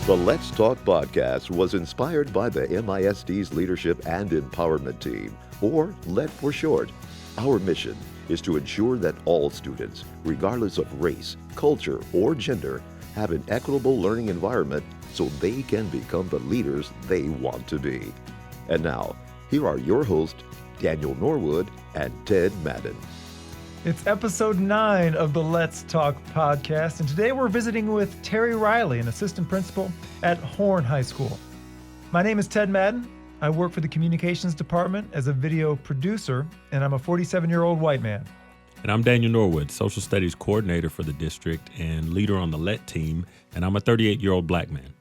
The Let's Talk podcast was inspired by the MISD's Leadership and Empowerment Team, or LET for short. Our mission is to ensure that all students, regardless of race, culture, or gender, have an equitable learning environment so they can become the leaders they want to be. And now, here are your hosts, Daniel Norwood and Ted Madden. It's episode 9 of the Let's Talk podcast, and today we're visiting with Terry Riley, an assistant principal at Horn High School. My name is Ted Madden. I work for the communications department as a video producer, and I'm a 47-year-old white man. And I'm Daniel Norwood, social studies coordinator for the district and leader on the LET team, and I'm a 38-year-old black man.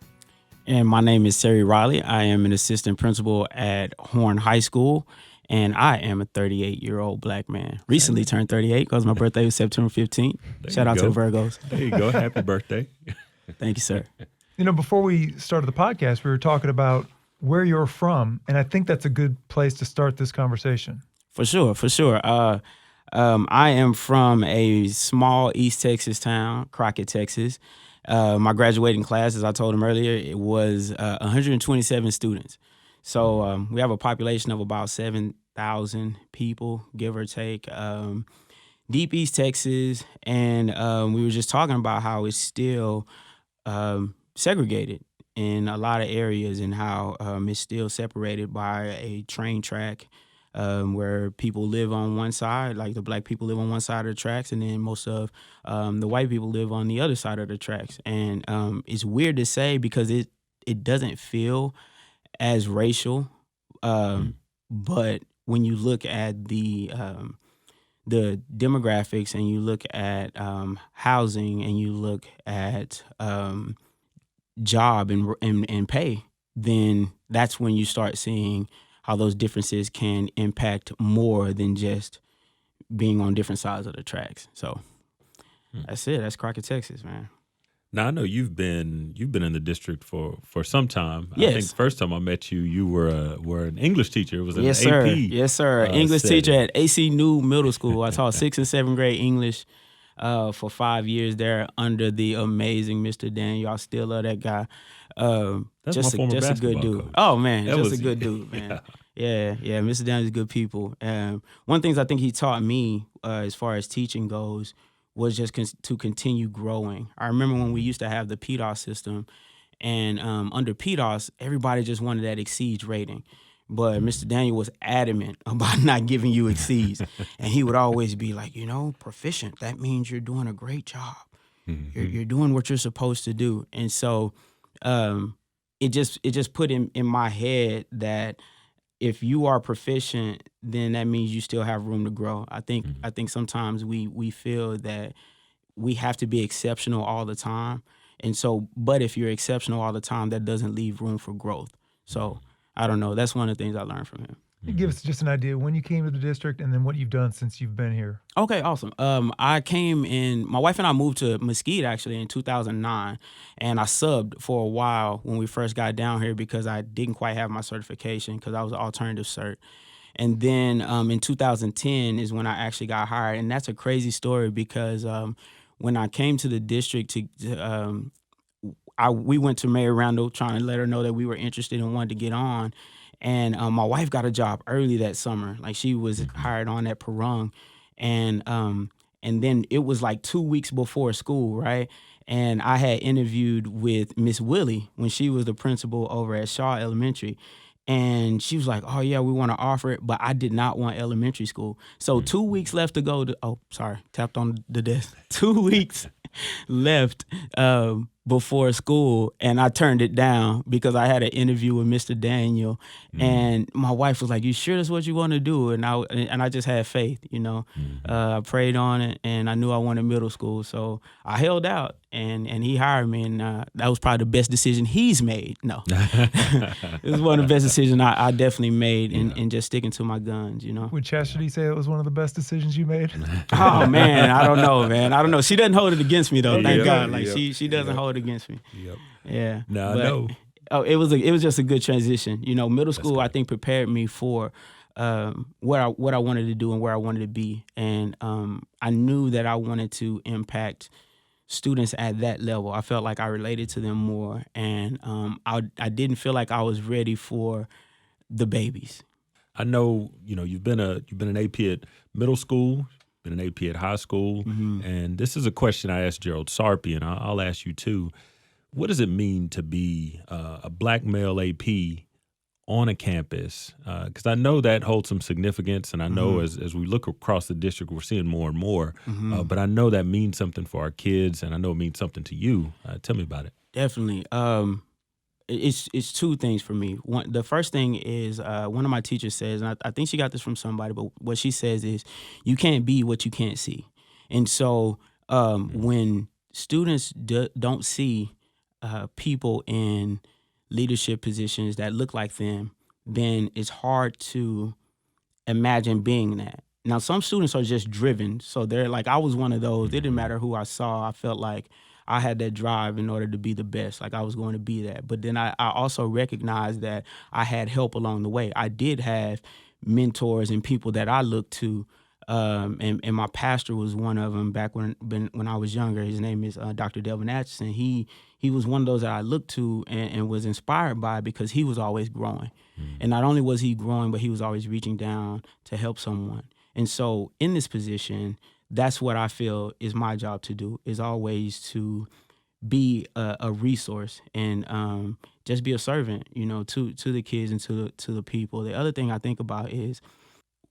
And my name is Terry Riley. I am an assistant principal at Horn High School, and I am a 38-year-old black man. Recently turned 38 because my birthday was September 15th. Shout out to the Virgos. There you go. Happy birthday. Thank you, sir. You know, before we started the podcast, we were talking about where you're from, and I think that's a good place to start this conversation. For sure. I am from a small East Texas town, Crockett, Texas. My graduating class, as I told him earlier, it was 127 students. So we have a population of about 7,000 people, give or take. Deep East Texas, and we were just talking about how it's still segregated in a lot of areas, and how it's still separated by a train track where people live on one side, like the black people live on one side of the tracks, and then most of the white people live on the other side of the tracks. And it's weird to say because it doesn't feel as racial, but when you look at the demographics, and you look at housing, and you look at job and pay, then that's when you start seeing how those differences can impact more than just being on different sides of the tracks. So that's it. That's Crockett, Texas, man. Now, I know you've been in the district for some time. Yes. I think the first time I met you, you were an English teacher. It was an Yes, AP. sir. Yes, sir. English setting. teacher at AC New Middle School. I taught 6th and 7th grade English for 5 years there under the amazing Mr. Daniel. I still love that guy. That's just my former a good basketball dude. coach. Oh, man. That Just was- a good dude, man. Yeah. Mr. Daniel's good people. One of the things I think he taught me as far as teaching goes was just to continue growing. I remember when we used to have the PDOS system, and under PDOS, everybody just wanted that exceeds rating. But Mr. Daniel was adamant about not giving you exceeds. And he would always be like, proficient, that means you're doing a great job. You're doing what you're supposed to do. And so it just put in my head that if you are proficient, then that means you still have room to grow. I think sometimes we feel that we have to be exceptional all the time. And so, but if you're exceptional all the time, that doesn't leave room for growth. So I don't know. That's one of the things I learned from him. Give us just an idea when you came to the district and then what you've done since you've been here. Okay, awesome. I came in, my wife and I moved to Mesquite actually in 2009, and I subbed for a while when we first got down here because I didn't quite have my certification because I was an alternative cert. And then in 2010 is when I actually got hired, and that's a crazy story because when I came to the district we went to Mayor Randall trying to let her know that we were interested and wanted to get on. And my wife got a job early that summer. Like she was hired on at Perung. And then it was like 2 weeks before school, right? And I had interviewed with Miss Willie when she was the principal over at Shaw Elementary. And she was like, oh, yeah, we want to offer it. But I did not want elementary school. So 2 weeks left to go. Tapped on the desk. 2 weeks left before school, and I turned it down because I had an interview with Mr. Daniel, and my wife was like, "You sure that's what you want to do?" And I just had faith, I prayed on it, and I knew I wanted middle school, so I held out, and he hired me, and that was probably the best decision he's made. No, it was one of the best decisions I definitely made, in just sticking to my guns, Would Chastity say it was one of the best decisions you made? Oh man, I don't know, man. I don't know. She doesn't hold it against me though. Thank Yep. God. Like Yep. she doesn't hold it against me. Yep. Yeah. No, But, I know. Oh, it was just a good transition. Middle school I think prepared me for what I wanted to do and where I wanted to be, and I knew that I wanted to impact students at that level. I felt like I related to them more, and I didn't feel like I was ready for the babies. I know, you've been an AP at middle school, been an AP at high school, and this is a question I asked Gerald Sarpy, and I'll ask you too. What does it mean to be a black male AP on a campus? Because I know that holds some significance, and I know as we look across the district, we're seeing more and more. But I know that means something for our kids, and I know it means something to you. Tell me about it. Definitely. It's two things for me. The first thing is one of my teachers says, and I think she got this from somebody, but what she says is, you can't be what you can't see. And so when students don't see people in leadership positions that look like them, then it's hard to imagine being that. Now, some students are just driven. So they're like, I was one of those. It didn't matter who I saw. I felt like I had that drive in order to be the best, like I was going to be that. But then I also recognized that I had help along the way. I did have mentors and people that I looked to, and my pastor was one of them back when I was younger. His name is Dr. Delvin Atchison. He was one of those that I looked to and was inspired by, because he was always growing. And not only was he growing, but he was always reaching down to help someone. And so in this position, that's what I feel is my job to do, is always to be a resource and just be a servant, to the kids and to the people. The other thing I think about is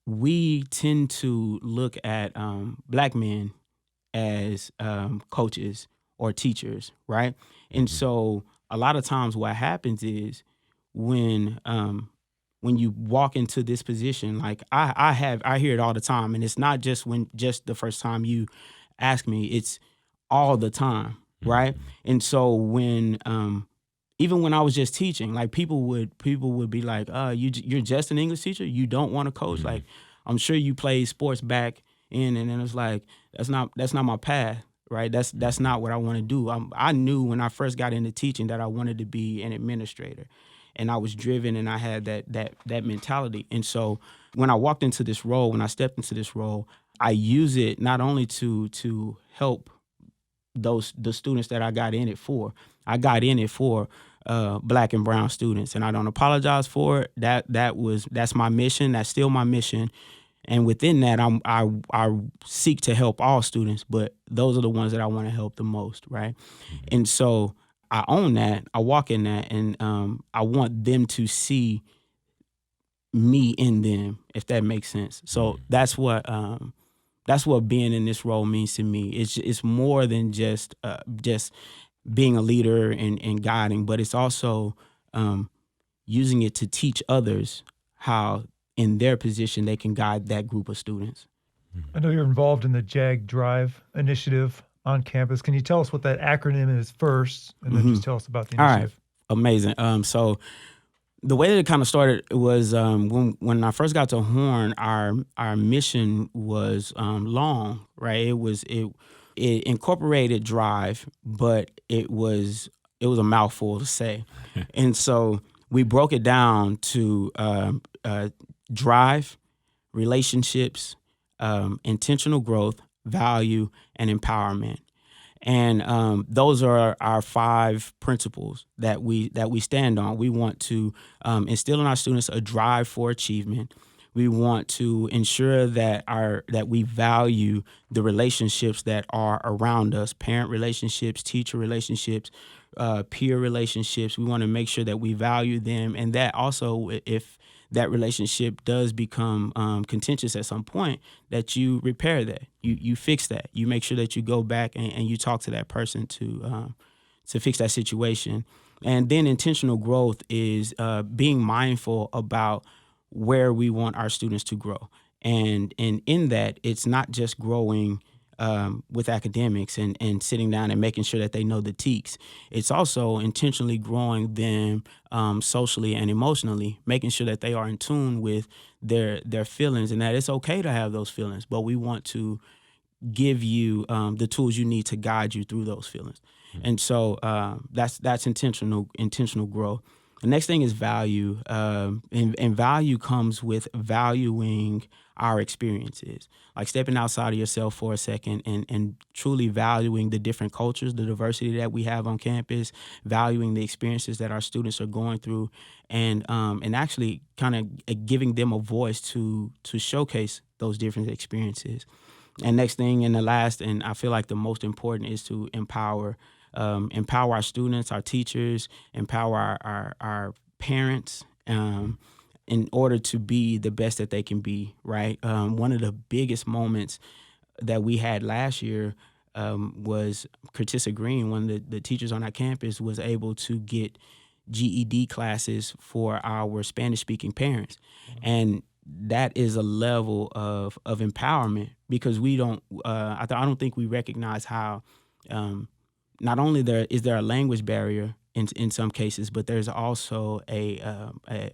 we tend to look at black men as coaches or teachers, right? And so a lot of times what happens is when you walk into this position, like I hear it all the time, and it's not just the first time you ask me, it's all the time, right? And so when even when I was just teaching, like people would be like, you're just an English teacher, you don't want to coach. Like, I'm sure you played sports back in, and then it's like, that's not my path, right? That's not what I want to do. I knew when I first got into teaching that I wanted to be an administrator. And I was driven, and I had that mentality. And so when I walked into this role, when I stepped into this role, I use it not only to help the students that I got in it for. I got in it for black and brown students, and I don't apologize for it. That's my mission. That's still my mission. And within that, I seek to help all students, but those are the ones that I want to help the most, right? And so I own that, I walk in that, and I want them to see me in them, if that makes sense. So that's what being in this role means to me. It's more than just being a leader and guiding, but it's also using it to teach others how, in their position, they can guide that group of students. I know you're involved in the JAG Drive initiative on campus. Can you tell us what that acronym is first, and then just tell us about the initiative? All right, amazing. So the way that it kind of started was when I first got to Horn, our mission was long, right? It incorporated Drive, but it was a mouthful to say, and so we broke it down to Drive, relationships, intentional growth, value, and empowerment. And those are our 5 principles that we stand on. We want to instill in our students a drive for achievement. We want to ensure that we value the relationships that are around us: parent relationships, teacher relationships, peer relationships. We want to make sure that we value them, and that also, if that relationship does become contentious at some point, that you repair that, you fix that, you make sure that you go back and you talk to that person to fix that situation. And then intentional growth is being mindful about where we want our students to grow, and in that, it's not just growing with academics and sitting down and making sure that they know the TEKS. It's also intentionally growing them socially and emotionally, making sure that they are in tune with their feelings, and that it's okay to have those feelings, but we want to give you the tools you need to guide you through those feelings. And so that's intentional growth. The next thing is value, and value comes with valuing our experiences, like stepping outside of yourself for a second and truly valuing the different cultures, the diversity that we have on campus, valuing the experiences that our students are going through, and actually kind of giving them a voice to showcase those different experiences. And next thing, and the last, and I feel like the most important, is to empower our students, our teachers, empower our parents, in order to be the best that they can be, right? One of the biggest moments that we had last year was Curtissa Green, one of the teachers on our campus, was able to get GED classes for our Spanish-speaking parents. And that is a level of empowerment, because we don't, I don't think we recognize how not only is there a language barrier in some cases, but there's also a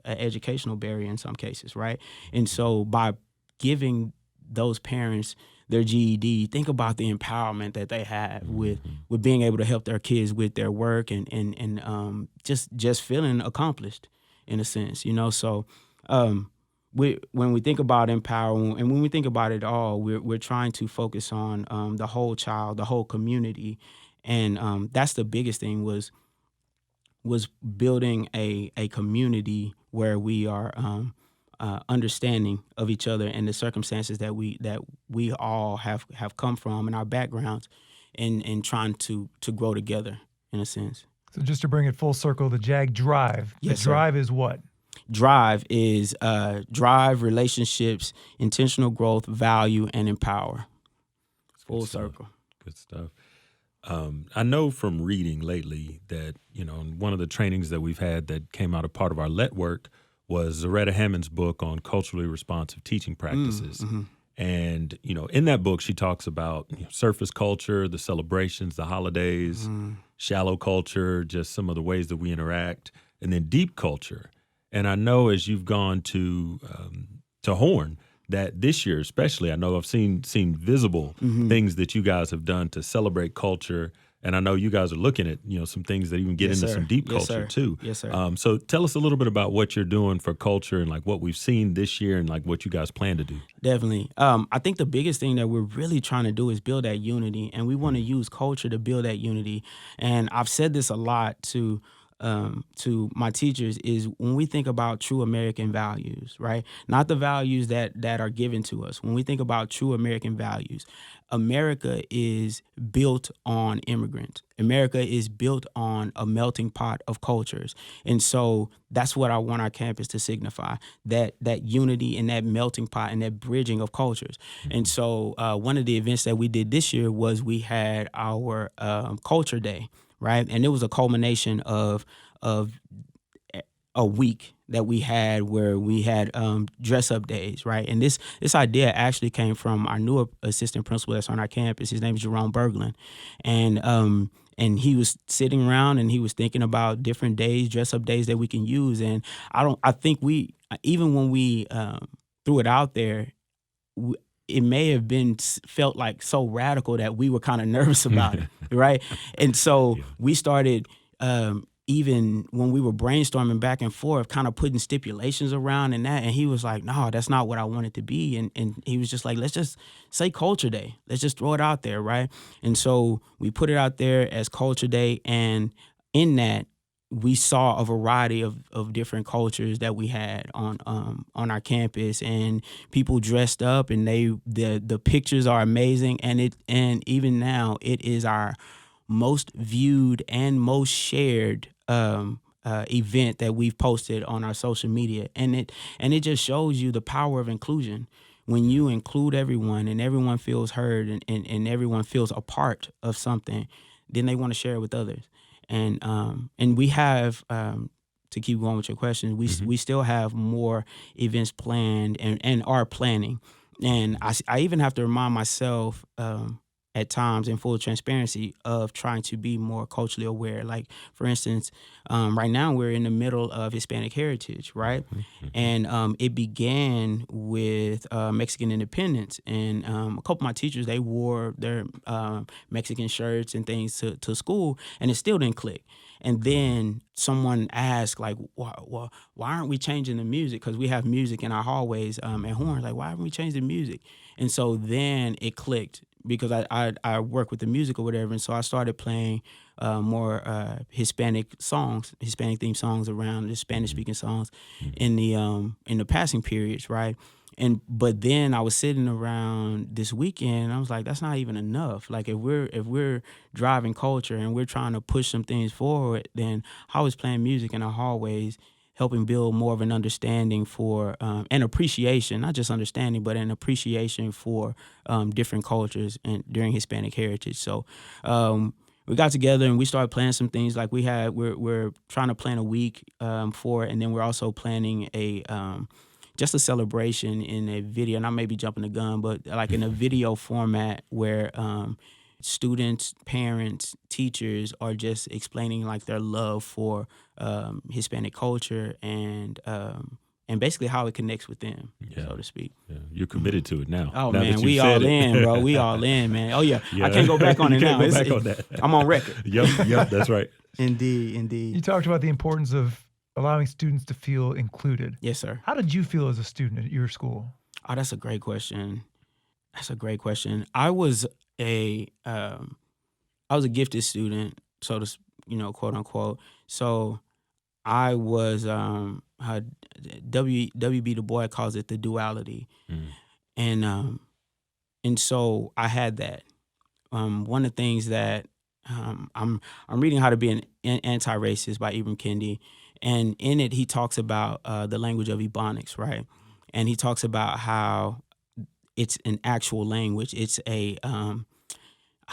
educational barrier in some cases, right? And so by giving those parents their GED, think about the empowerment that they have with being able to help their kids with their work and just feeling accomplished in a sense, you know. So when we think about empower, and when we think about it all, we're trying to focus on the whole child, the whole community, and that's the biggest thing was building a community where we are understanding of each other and the circumstances that we all have come from and our backgrounds, and trying to grow together in a sense. So just to bring it full circle, the JAG Drive. Yes, the Drive is what? Drive is drive, relationships, intentional growth, value, and empower. Full circle. Good stuff. I know from reading lately that, you know, one of the trainings that we've had that came out of part of our LET work was Zaretta Hammond's book on culturally responsive teaching practices. Mm-hmm. And, you know, in that book, she talks about surface culture, the celebrations, the holidays, shallow culture, just some of the ways that we interact, and then deep culture. And I know as you've gone to Horn, that this year especially, I know I've seen visible things that you guys have done to celebrate culture. And I know you guys are looking at, you know, some things that even get into some deep culture too. Yes, sir. So tell us a little bit about what you're doing for culture and like what we've seen this year and like what you guys plan to do. Definitely. I think the biggest thing that we're really trying to do is build that unity, and we want to use culture to build that unity. And I've said this a lot to my teachers, is when we think about true American values, right? Not the values that are given to us. When we think about true American values, America is built on immigrants. America is built on a melting pot of cultures. And so that's what I want our campus to signify, that unity and that melting pot and that bridging of cultures. And so one of the events that we did this year was we had our Culture Day, right? And it was a culmination of a week that we had where we had dress up days, right? And this idea actually came from our new assistant principal that's on our campus. His name is Jerome Berglund. And he was sitting around and he was thinking about different days, dress up days that we can use. And I think even when we threw it out there, it may have felt like so radical that we were kind of nervous about it, right? And so we started, even when we were brainstorming back and forth, kind of putting stipulations around and that. And he was like, no, that's not what I want it to be. And he was just like, let's just say Culture Day. Let's just throw it out there, right? And so we put it out there as Culture Day. And in that, we saw a variety of different cultures that we had on our campus, and people dressed up, and the pictures are amazing, and even now it is our most viewed and most shared event that we've posted on our social media, and it just shows you the power of inclusion. When you include everyone and everyone feels heard and everyone feels a part of something, then they want to share it with others. And we have, to keep going with your question, we still have more events planned and are planning. And I even have to remind myself at times, in full transparency, of trying to be more culturally aware. Like, for instance, right now we're in the middle of Hispanic Heritage, right? And it began with Mexican independence. And a couple of my teachers, they wore their Mexican shirts and things to school, and it still didn't click. And then someone asked, like, why aren't we changing the music? Because we have music in our hallways at Horn. Like, why haven't we changed the music? And so then it clicked, because I work with the music or whatever. And so I started playing more Hispanic songs, Hispanic themed songs around the Spanish speaking songs in the passing periods, right? But then I was sitting around this weekend, and I was like, that's not even enough. Like, if we're driving culture and we're trying to push some things forward, then how is playing music in our hallways helping build more of an understanding for and appreciation, not just understanding, but an appreciation for different cultures and during Hispanic Heritage. So we got together and we started planning some things. Like, we're trying to plan a week for it, and then we're also planning just a celebration in a video. And I may be jumping the gun, but like in a video format where students, parents, teachers are just explaining like their love for Hispanic culture and basically how it connects with them, so to speak. Yeah. You're committed to it now. Oh, now man, we all in, bro. We all in, man. Oh, yeah. I can't go back on it now. Go back on that. I'm on record. Yep, that's right. Indeed. You talked about the importance of allowing students to feel included. Yes, sir. How did you feel as a student at your school? Oh, that's a great question. I was a gifted student, so to quote unquote. So I was W.B. Du Bois calls it the duality, and so I had that. One of the things that I'm reading How to Be an Anti-Racist by Ibram Kendi, and in it he talks about the language of Ebonics, right? And he talks about how it's an actual language. It's a I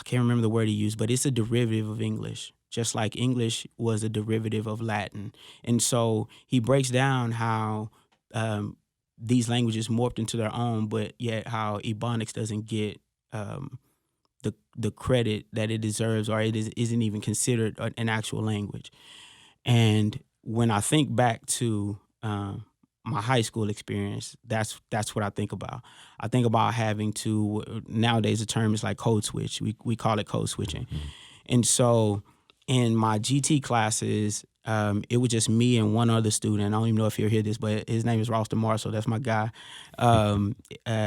can't remember the word he used, but it's a derivative of English, just like English was a derivative of Latin. And so he breaks down how these languages morphed into their own, but yet how Ebonics doesn't get the credit that it deserves, or it isn't even considered an actual language. And when I think back to my high school experience, that's what I think about. I think about having to, nowadays the term is like code switch. We call it code switching. And so in my GT classes, it was just me and one other student. I don't even know if he'll hear this, but his name is Ralston Marshall. That's my guy.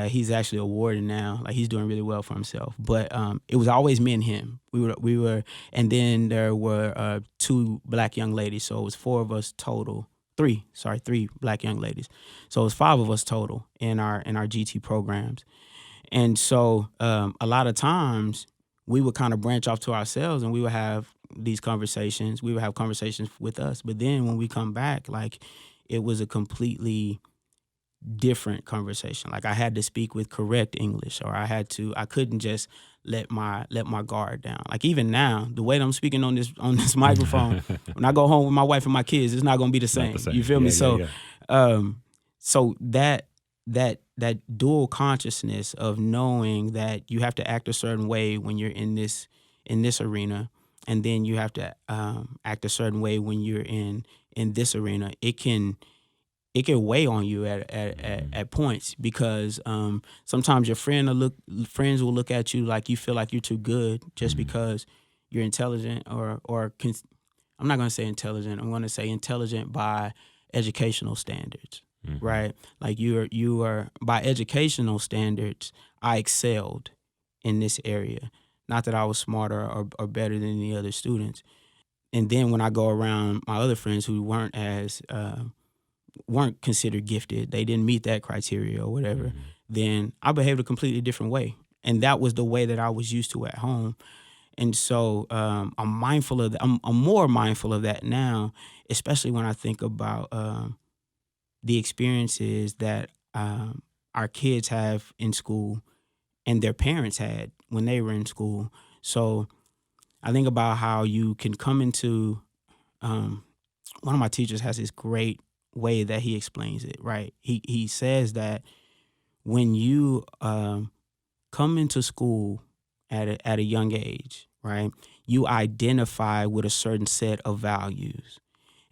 He's actually a warden now. Like, he's doing really well for himself. But it was always me and him. We were, and then there were 2 black young ladies. So it was 4 of us total. 3 black young ladies. So it was 5 of us total in our GT programs. And so a lot of times we would kind of branch off to ourselves, and we would have these conversations. We would have conversations with us. But then when we come back, like, it was a completely different conversation. Like, I had to speak with correct English, or I couldn't just let my guard down. Like, even now, the way that I'm speaking on this microphone, when I go home with my wife and my kids, it's not gonna be the same. You feel me? So that dual consciousness of knowing that you have to act a certain way when you're in this arena, and then you have to act a certain way when you're in this arena, it can weigh on you at points, because sometimes your friends will look at you like you feel like you're too good just because you're intelligent, or I'm not going to say intelligent. I'm going to say intelligent by educational standards, right? Like, you are by educational standards, I excelled in this area. Not that I was smarter or better than the other students. And then when I go around my other friends who weren't considered gifted, they didn't meet that criteria or whatever, then I behaved a completely different way. And that was the way that I was used to at home. And so I'm mindful of that. I'm more mindful of that now, especially when I think about the experiences that our kids have in school and their parents had when they were in school. So I think about how you can come into, one of my teachers has this great way that he explains it, right? He says that when you come into school at a young age, right? You identify with a certain set of values.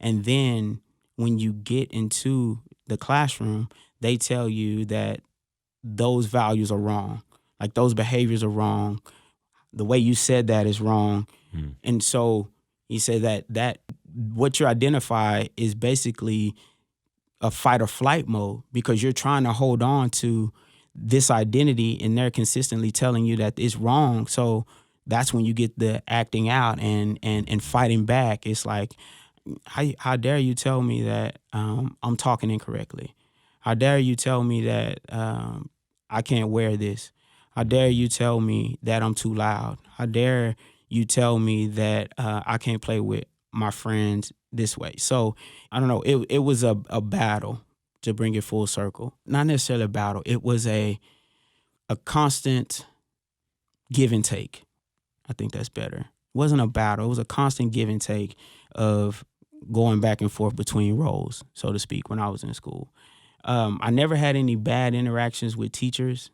And then when you get into the classroom, they tell you that those values are wrong. Like those behaviors are wrong. The way you said that is wrong. And so he said that what you identify is basically a fight or flight mode, because you're trying to hold on to this identity and they're consistently telling you that it's wrong. So that's when you get the acting out and fighting back. It's like, how dare you tell me that I'm talking incorrectly? How dare you tell me that I can't wear this? How dare you tell me that I'm too loud? How dare you tell me that I can't play with my friends this way? So I don't know. It was a battle, to bring it full circle. Not necessarily a battle. It was a constant give and take. I think that's better. It wasn't a battle. It was a constant give and take of going back and forth between roles, so to speak, when I was in school. I never had any bad interactions with teachers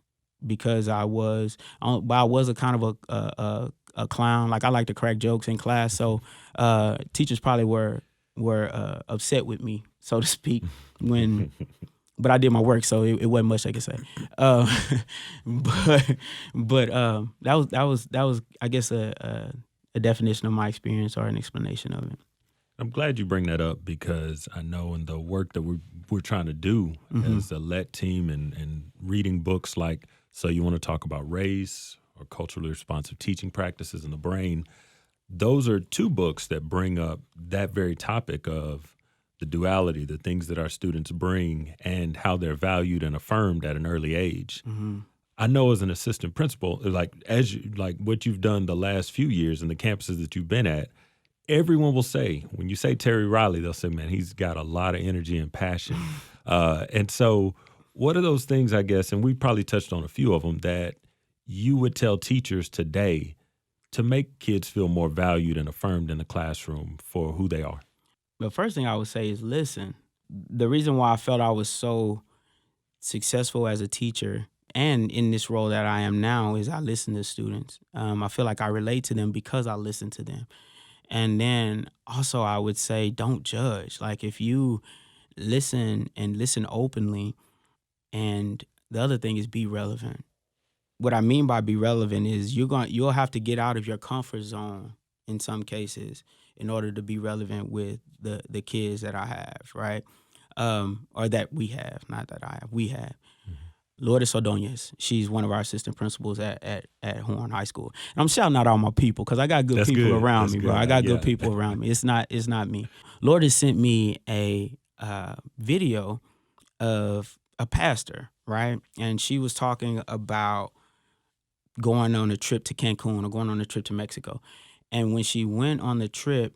because I was a kind of a clown. Like I like to crack jokes in class, so teachers probably were upset with me, so to speak, when. But I did my work, so it wasn't much I could say. But that was I guess a definition of my experience, or an explanation of it. I'm glad you bring that up, because I know in the work that we're trying to do as a LET team and reading books like So You Want to Talk About Race or Culturally Responsive Teaching Practices in the Brain, those are two books that bring up that very topic of the duality, the things that our students bring and how they're valued and affirmed at an early age. I know as an assistant principal, like what you've done the last few years in the campuses that you've been at, everyone will say, when you say Terry Riley, they'll say, man, he's got a lot of energy and passion. And so what are those things, I guess, and we probably touched on a few of them, that you would tell teachers today to make kids feel more valued and affirmed in the classroom for who they are? The first thing I would say is listen. The reason why I felt I was so successful as a teacher and in this role that I am now is I listen to students. I feel like I relate to them because I listen to them. And then also I would say don't judge. Like if you listen and listen openly, and the other thing is be relevant. What I mean by be relevant is you'll have to get out of your comfort zone in some cases in order to be relevant with the kids that I have, right? Or that we have, not that I have, we have. Lourdes Ordonez, she's one of our assistant principals at Horn High School. And I'm shouting out all my people because I got good people around me, bro. I got good people around me. It's not me. Lourdes sent me a video of a pastor, right? And she was talking about going on a trip to Cancun or going on a trip to Mexico. And when she went on the trip,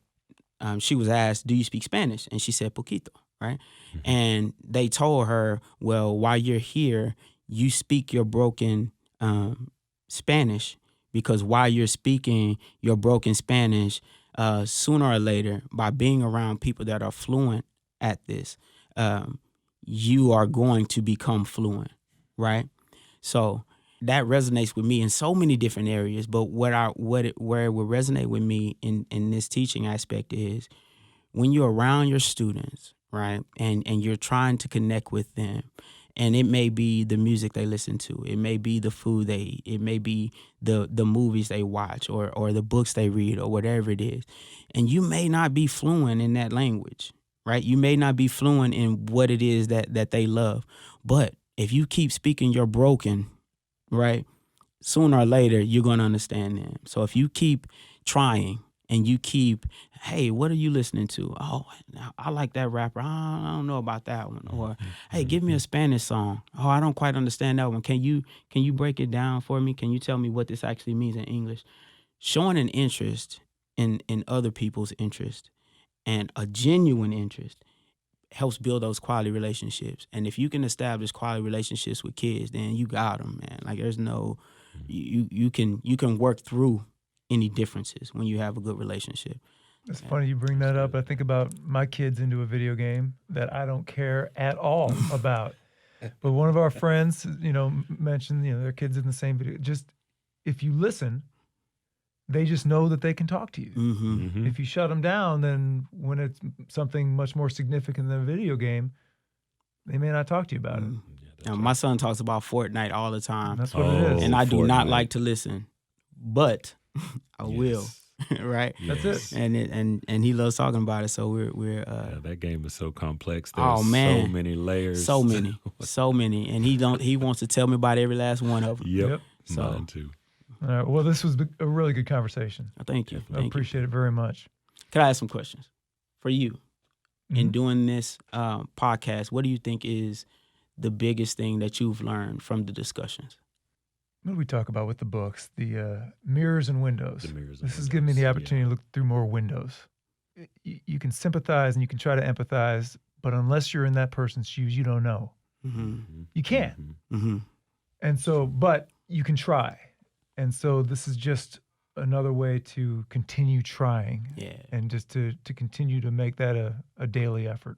she was asked, do you speak Spanish? And she said, poquito, right? And they told her, well, while you're here, you speak your broken Spanish, because while you're speaking your broken Spanish, sooner or later, by being around people that are fluent at this, you are going to become fluent, right? So that resonates with me in so many different areas. But where it will resonate with me in this teaching aspect is when you're around your students, right, and you're trying to connect with them, and it may be the music they listen to, it may be the food they eat, it may be the movies they watch or the books they read or whatever it is, and you may not be fluent in that language, right? You may not be fluent in what it is that they love, but if you keep speaking your broken, right, sooner or later, you're going to understand them. So if you keep trying and you keep, hey, what are you listening to? Oh, I like that rapper. I don't know about that one. Or, hey, give me a Spanish song. Oh, I don't quite understand that one. Can you break it down for me? Can you tell me what this actually means in English? Showing an interest in other people's interest and a genuine interest helps build those quality relationships. And if you can establish quality relationships with kids, then you got them, man. Like there's no, you can work through any differences when you have a good relationship. It's funny you bring that up. I think about my kids into a video game that I don't care at all about. But one of our friends, mentioned, their kids in the same video. Just if you listen, they just know that they can talk to you. Mm-hmm. Mhm. If you shut them down, then when it's something much more significant than a video game, they may not talk to you about it. Yeah, that's Now, right. my son talks about Fortnite all the time, That's what it is. and I do not Fortnite. like to listen, but I will, Yes. right? That's it. And he loves talking about it. So we're Yeah, that game is so complex. Oh, There's man. so many layers. so many, and he wants to tell me about every last one of them. Yep. Yep. So- Mine too. All right. Well, this was a really good conversation. Thank you. Definitely. I Thank you. appreciate it very much. Can I ask some questions for you in Mhm. doing this podcast? What do you think is the biggest thing that you've learned from the discussions? What did we talk about with the books? The mirrors and windows. The mirrors and This has given me the windows, opportunity to look through more windows. You can sympathize and you can try to empathize, but unless you're in that person's shoes, you don't know. Mm-hmm. Mhm. You can't. Mhm. Mm-hmm. And so, but you can try. And so this is just another way to continue trying Yeah. and just to continue to make that a daily effort.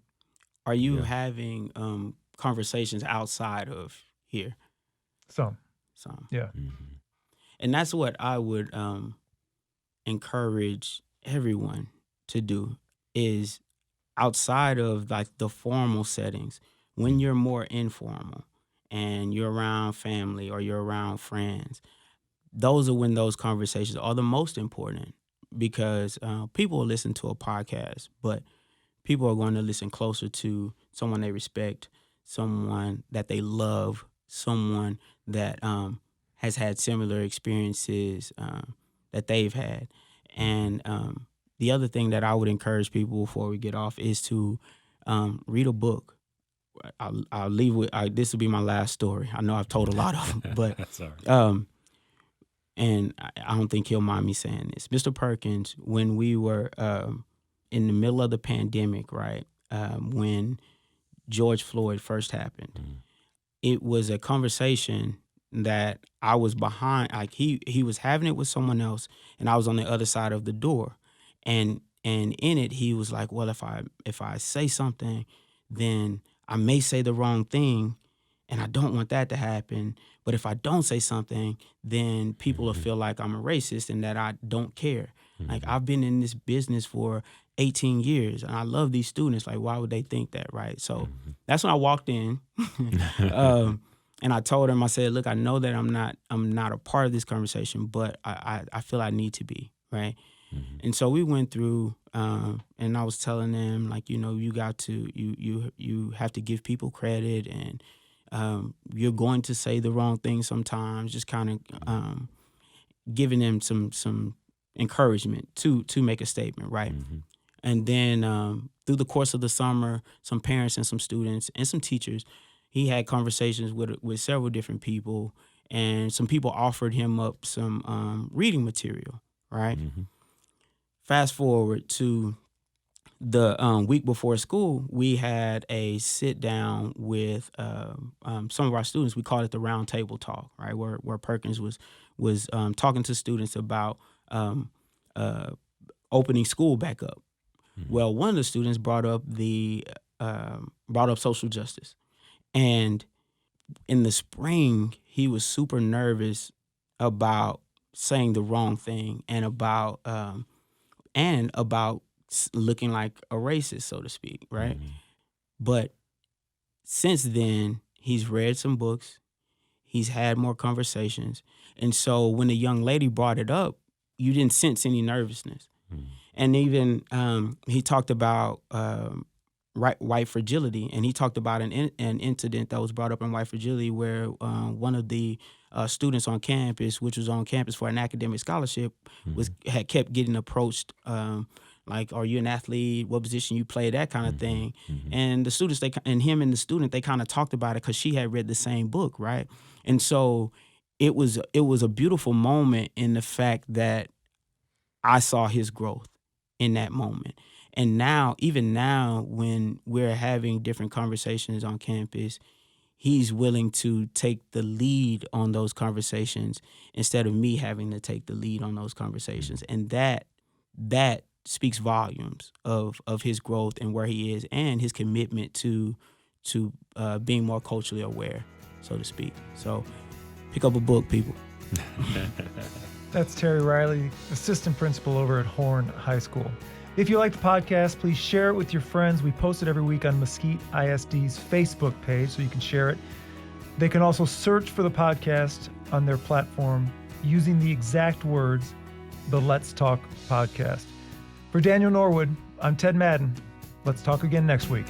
Are you Yeah. having conversations outside of here? Some, Some. yeah. Mhm. And that's what I would encourage everyone to do is outside of like the formal settings, when you're more informal and you're around family or you're around friends, those are when those conversations are the most important because people will listen to a podcast, but people are going to listen closer to someone they respect, someone that they love, someone that has had similar experiences that they've had. And the other thing that I would encourage people before we get off is to read a book. I'll leave with this will be my last story. I know I've told a lot of them, but That's all right. and I don't think he'll mind me saying this. Mr. Perkins, when we were in the middle of the pandemic, right, when George Floyd first happened, Mhm. it was a conversation that I was behind. Like he was having it with someone else, and I was on the other side of the door, and in it he was like, well, if I say something, then I may say the wrong thing, and I don't want that to happen. But if I don't say something, then people will feel like I'm a racist and that I don't care. Like I've been in this business for 18 years and I love these students. Like, why would they think that, right? So that's when I walked in, and I told him, I said, look, I know that I'm not a part of this conversation, but I feel I need to be, right? And so we went through, and I was telling them, like, you got to you have to give people credit, and you're going to say the wrong thing sometimes. Just kind of giving them some encouragement to make a statement, right? And then through the course of the summer, some parents and some students and some teachers, he had conversations with several different people, and some people offered him up some reading material, right? Fast forward to the week before school, we had a sit down with some of our students. We called it the round table talk, right? Where Perkins was talking to students about opening school back up. Well, one of the students brought up social justice, and in the spring, he was super nervous about saying the wrong thing and about looking like a racist, so to speak, right? But since then, he's read some books, he's had more conversations, and so when the young lady brought it up, you didn't sense any nervousness. And even he talked about white fragility, and he talked about an incident that was brought up in white fragility where one of the students on campus, which was on campus for an academic scholarship, had kept getting approached, like, "Are you an athlete? What position you play?" That kind of thing. And the students, him and the student, they kind of talked about it because she had read the same book, right? And so it was a beautiful moment in the fact that I saw his growth in that moment. And now, even now, when we're having different conversations on campus, he's willing to take the lead on those conversations instead of me having to take the lead on those conversations. And that speaks volumes of his growth and where he is and his commitment to being more culturally aware, so to speak. So pick up a book, people. That's Terry Riley, assistant principal over at Horn High School. If you like the podcast, please share it with your friends. We post it every week on Mesquite ISD's Facebook page, so you can share it. They can also search for the podcast on their platform using the exact words, the Let's Talk Podcast. For Daniel Norwood, I'm Ted Madden. Let's talk again next week.